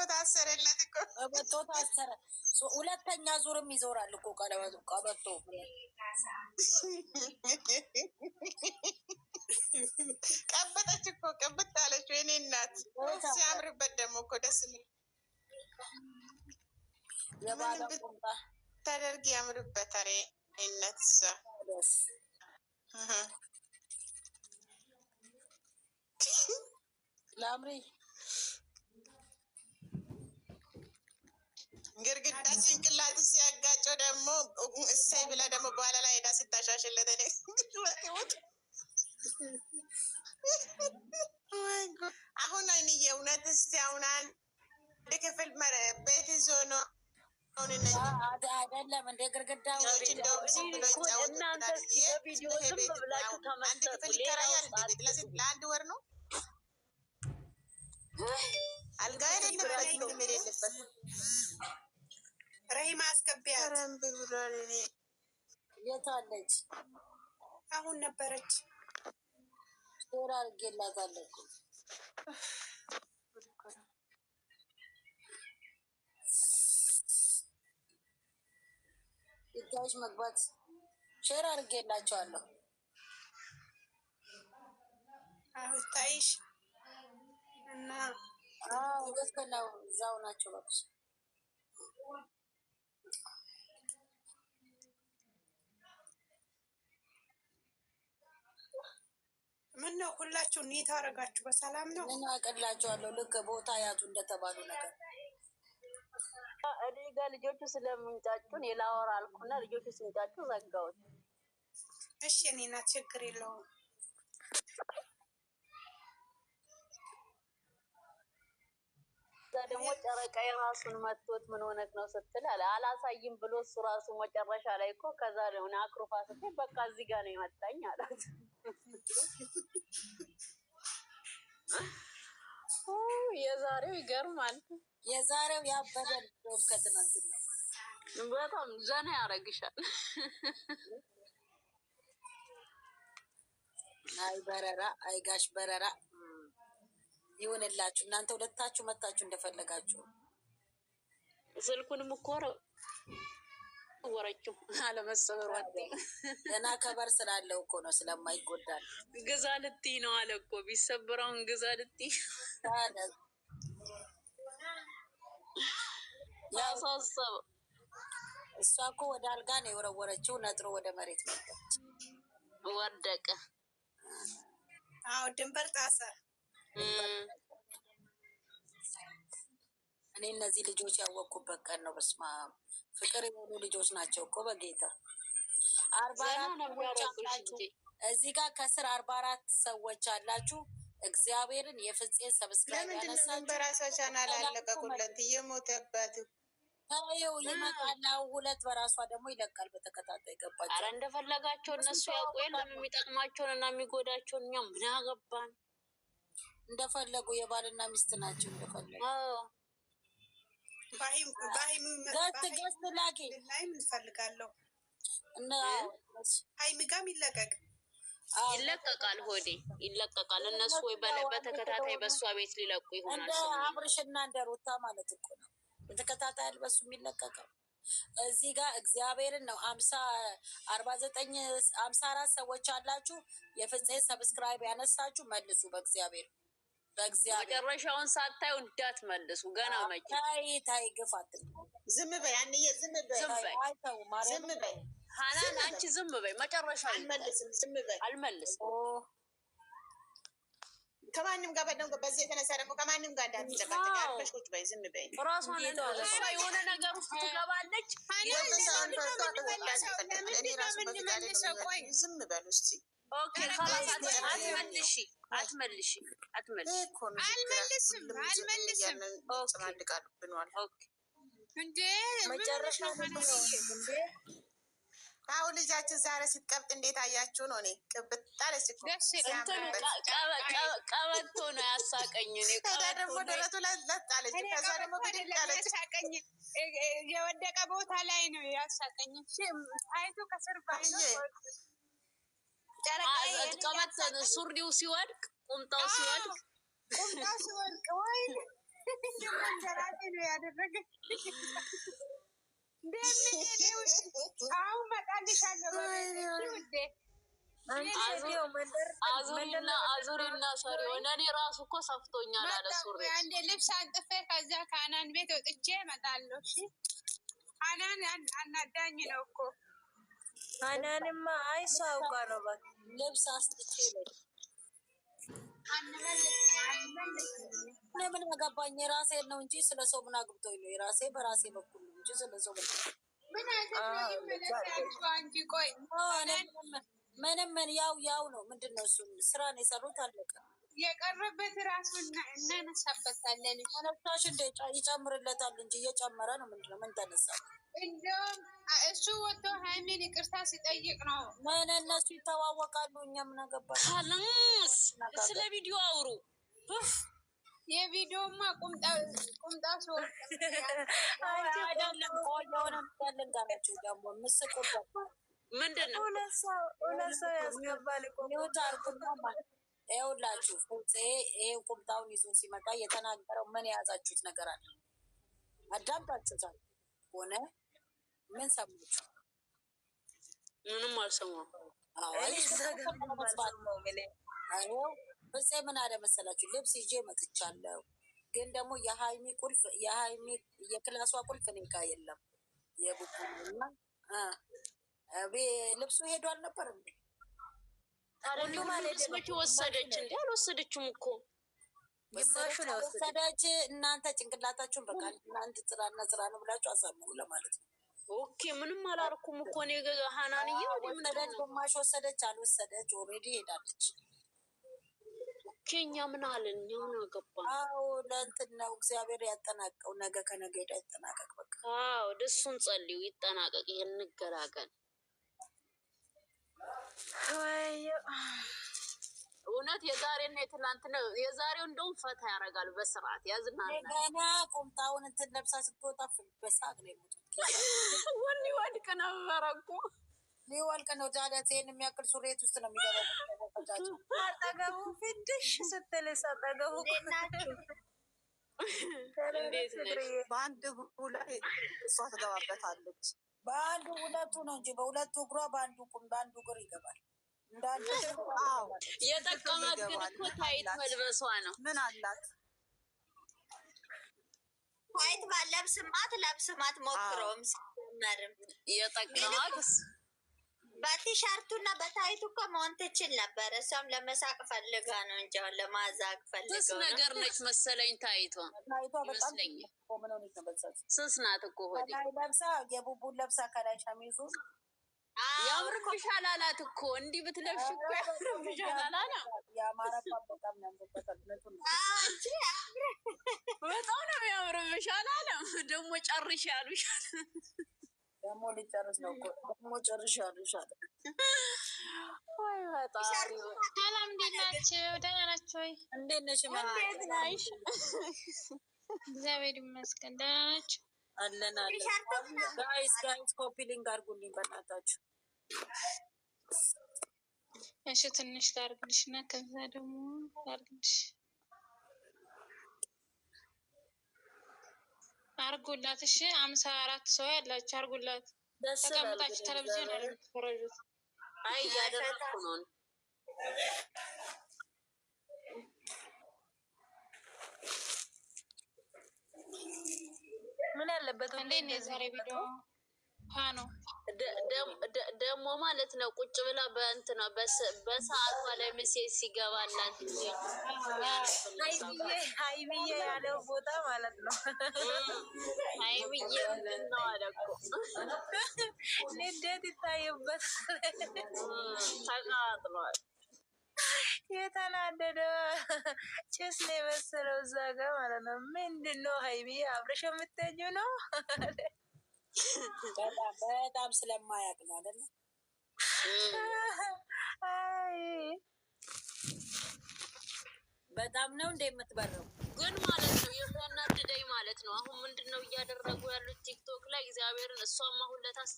ታሰረለት እኮ ቀበቶ ታሰረ። ሁለተኛ ዙርም ይዞራል እኮ ቀበቶ ቀበጠች እኮ ቅብጥ አለች። የኔ እናት ሲያምርበት ደግሞ እኮ ደስ የሚል ታደርግ ያምርበታል። ነት ላምሪ ግርግዳ ጭንቅላት ሲያጋጨው ደግሞ እሰይ ብላ ደግሞ በኋላ ላይ ሄዳ ስታሻሽለት አሁን አይንዬ እውነት እስቲ አሁን አንድ ክፍል ቤት ይዞ ነው አይደለም እንደ ግርግዳ አንድ ክፍል ይከራያል። ለአንድ ወር ነው አልጋ የሌለበት ምንም የሌለበት ረሂማ አስገቢያት ብሏል። የት አለች? አሁን ነበረች ዶር አድርጌላታለሁ። ኢታዎች መግባት ሼር አድርጌላቸዋለሁ። አሁታይሽ እና ወስከናው እዛው ናቸው። ባክሽ ምን ነው ሁላችሁ ኒት አደረጋችሁ? በሰላም ነው? ምን አቀላቸዋለሁ። ልክ ቦታ ያዙ እንደተባሉ ነገር እኔ ጋር ልጆቹ ስለምንጫጩን የላወራ አልኩና ልጆቹ ሲንጫጩ ዘጋሁት። እሺ እኔ ናት ችግር የለውም። ደግሞ ጨረቃ የራሱን መጥቶት ምን ሆነክ ነው ስትል አላሳይም ብሎ እሱ ራሱ መጨረሻ ላይ እኮ ከዛ ለሆነ አክሩፋ ስትል በቃ እዚህ ጋር ነው የመጣኝ አላት። የዛሬው ይገርማል። የዛሬው ያበደል ከትናንትና በጣም ዘና ያረግሻል። አይ በረራ አይ ጋሽ በረራ ይሁንላችሁ። እናንተ ሁለታችሁ መታችሁ እንደፈለጋችሁ። ስልኩንም እኮ ወረችው አለመሰበሩ ገና ከበር ስላለው እኮ ነው ስለማይጎዳል። ግዛ ልትይ ነው አለ እኮ ቢሰብረውን ግዛ ልትይ ያሳሰበ። እሷ እኮ ወደ አልጋ ነው የወረወረችው፣ ነጥሮ ወደ መሬት መጣች፣ ወደቀ። አዎ ድንበር ጣሰ። እኔ እነዚህ ልጆች ያወቅኩበት ቀን ነው። በስመ አብ ፍቅር የሆኑ ልጆች ናቸው እኮ በጌታ 44 አላችሁ እዚህ ጋር ከስር 44 ሰዎች አላችሁ። እግዚአብሔርን የፍፄን ሰብስክራይብ ያነሳችሁ ለምን በራሷ ቻናል አለቀቁለት? እየሞተበት ታየው ይመጣል። ሁለት በራሷ ደግሞ ይለቃል በተከታታይ ገባች። አረ እንደፈለጋቸው እነሱ ያውቁ የለም የሚጠቅማቸውን እና የሚጎዳቸውን እኛ ምን አገባን? እንደፈለጉ የባልና ሚስት ናቸው። እንደፈለጉ ገስት ላኪ ምን ፈልጋለሁ እና ሀይሚ ጋም ይለቀቃል። ሆዴ ይለቀቃል። እነሱ ወይ በተከታታይ በእሷ ቤት ሊለቁ ይሆናል። እንደ አብርሽና እንደ ሩታ ማለት እኮ ነው። በተከታታይ አልበሱ የሚለቀቀው እዚህ ጋር እግዚአብሔርን ነው። 54 ሰዎች አላችሁ። የፍፄ ሰብስክራይብ ያነሳችሁ መልሱ። በእግዚአብሔር መጨረሻውን ሳታዩ እንዳትመልሱ። ገና መቼ ታይ ግፋት። ዝም በይ አንዬ፣ ዝም በይ ዝም በይ ሀናን፣ አንቺ ዝም በይ። መጨረሻ አልመልስም፣ ዝም በይ አልመልስም። ከማንም ጋር በደንብ በዚህ የተነሳ ደግሞ ከማንም ጋር እንዳትጨቃጨቅ ያለሽ ቁጭ በይ፣ ዝም በይ። ራሷን የሆነ ነገር ውስጥ ትገባለች። ዝም በሉ እስኪ። ኦኬ አትመልሺ፣ አትመልሺ፣ አትመልሺ። አልመልስም ጨማድቃሉብንዋል እንዴ መጨረሻ አሁን ልጃችን ዛሬ ስትቀብጥ እንዴት አያችሁ ነው? እኔ ቅብጥ አለች እኮ ቀበቶ ነው ያሳቀኝ። ከዛ ደግሞ ደረቱ ላይ ለጣለች። ከዛ ደግሞ ብድግ አለች። የወደቀ ቦታ ላይ ነው ያሳቀኝ። አይቶ ከስር ቀበቶ ሱሪው ሲወድቅ ቁምጣው ሲወድቅ ወይ እንደራሴ ነው ያደረገ። አሁን መጣልሻለሁ ውዴ። አዙሪና ሰሪ ሆነ። እኔ ራሱ እኮ ሰፍቶኛል አለ ሱሪ። አንዴ ልብስ አንጥፌ ከዛ ከአናን ቤት ወጥቼ እመጣለሁ። እሺ አናን አናዳኝ ነው እኮ አናንማ አይሷ አውቃ ነው ልብስ አስጥቼ ነው ምን አገባኝ? የራሴ ነው እንጂ ስለ ሰው ምን አግብቶኝ ነው? የራሴ በራሴ በኩል ነው እንጂ ስለ ሰው ምን አንቺ ቆይ ምንም ያው ነው። ምንድን ነው እሱ ስራን የሰሩት አለቀ። የቀረበት ራሱ እናነሳበታለን። ተነሳሽ እንደ ይጨምርለታል እንጂ እየጨመረ ነው። ምንድነው? ምን ተነሳ? እንደውም እሱ ወጥቶ ሃይሜን ይቅርታ ሲጠይቅ ነው። ምን እነሱ ይተዋወቃሉ። እኛ ምን አገባን? ካላስ ስለ ቪዲዮ አውሩ። የቪዲዮማ ቁምጣ ሰው አይደለም ቆየሆነ ምታለን ጋራቸው ደግሞ ምስቁበት ምንድን ነው? ሁለት ሰው ያስገባል እኮ ይኸውላችሁ ፍፄ ይሄን ቁምጣውን ይዞ ሲመጣ የተናገረው ምን የያዛችሁት ነገር አለ? አዳምጣችሁታል ሆነ? ምን ሰማችሁ? ምንም አልሰማሁም። ፍፄ ምን አለ መሰላችሁ? ልብስ ይዤ መጥቻለሁ፣ ግን ደግሞ የሀይሚ ቁልፍ የክላሷ ቁልፍ እኔ ጋ የለም። የቡኩና ልብሱ ሄዶ አልነበር እንዴ? ሁሉ ማለት መቼ ወሰደች እንዴ? አልወሰደችም እኮ ወሰደች። እናንተ ጭንቅላታችሁን በቃ እናንተ ስራ ነው ብላችሁ አሳምኑ ለማለት ነው። ኦኬ ምንም አላርኩም እኮ እኔ ሀናንዬ ወሰደች፣ ግማሽ ወሰደች፣ አልወሰደች ኦልሬዲ ሄዳለች። ኦኬ እኛ ምን አለን? እኛ ምን አገባን? አዎ ለእንትን ነው እግዚአብሔር ያጠናቀው። ነገ ከነገ ሄዳ ይጠናቀቅ በቃ። አዎ ደሱን ጸልዩ ይጠናቀቅ፣ እንገላገል። እውነት የዛሬና የትላንት ነው። የዛሬው እንደውም ፈታ ያደርጋል። በስርዓት ያዝናል። ገና ቁምጣውን እንትን ለብሳ ስትወጣ በሳቅ ነው የሞቱት። ወኒ ወድቅ ነበረ እኮ ሊወልቅ ነው። ታዲያ ይሄን የሚያክል ሱሬት ውስጥ ነው የሚገባው። አጠገቡ ፍድሽ ስትልስ አጠገቡ በአንድ እግሩ ላይ እሷ ትገባበታለች። በአንዱ ሁለቱ ነው እንጂ በሁለቱ እግሯ በአንዱ እግር ይገባል። የጠቀማት ግን እኮ ታይት መልበሷ ነው። ምን አላት ታይት ለብስማት ሞክረውም ሲመርም የጠቀማት በቲሸርቱና በታይቱ እኮ መሆን ትችል ነበር። እሷም ለመሳቅ ፈልጋ ነው እንጂ አሁን ለማዛቅ ፈልጋ ስስ ነገር ነች መሰለኝ። ታይቷ ይመስለኝ ስስ ናት እኮ ሆዴ ለብሳ የቡቡን ለብሳ ከላይ ሸሚዙ ያምርብሻል አላት እኮ እንዲህ ብትለብሽ እኮ ያምርብሻል አላለ። የአማረባት በጣም ያምርበታል። በጣም ነው ያምርብሻል አለ። ደግሞ ጨርሽ ያሉሻል። ደግሞ ሊጨርስ ነው እኮ ደግሞ ጨርሽ ያሉሻል። ወይ በጣም ሰላም፣ እንዴት ናችሁ? ደህና ናችሁ ወይ? እንዴት ነሽ? እንዴት ነሽ? እግዚአብሔር ይመስገን ደህና ናችሁ? አለን ጋይስ ኮፒ ሊንክ አድርጉልኝ በእናታችሁ። እሺ ትንሽ ላድርግልሽ እና ከዛ ደግሞ ላድርግልሽ። አርጉላት። እሺ 54 ሰው ያላችሁ አርጉላት። ተቀምጣችሁ ቴሌቪዥን አለ ተፈረጁት። አይ ያደረኩ ነው። ምን ያለበት እንዴት ነው የዛሬ ቪዲዮ? ነው ደግሞ ማለት ነው። ቁጭ ብላ በእንትና በሰዓቷ ላይ ሜሴጅ ሲገባላት ሀይሚዬ ያለው ቦታ ማለት ነው። ሀይሚዬ ምንድን ነው አለ እኮ ንዴት ይታይበት ተቃጥሏል። የተናደደ ጭስ ነው የመሰለው እዛ ጋር ማለት ነው። ምንድን ነው ሀይሚዬ አብረሽ የምትተኙ ነው? በጣም ስለማያውቅ ነው አይደለ? በጣም ነው እንደ የምትበረው ግን ማለት ነው። የሚያናድደኝ ማለት ነው። አሁን ምንድን ነው እያደረጉ ያሉት ቲክቶክ ላይ እግዚአብሔርን እሷም አሁን ለታስ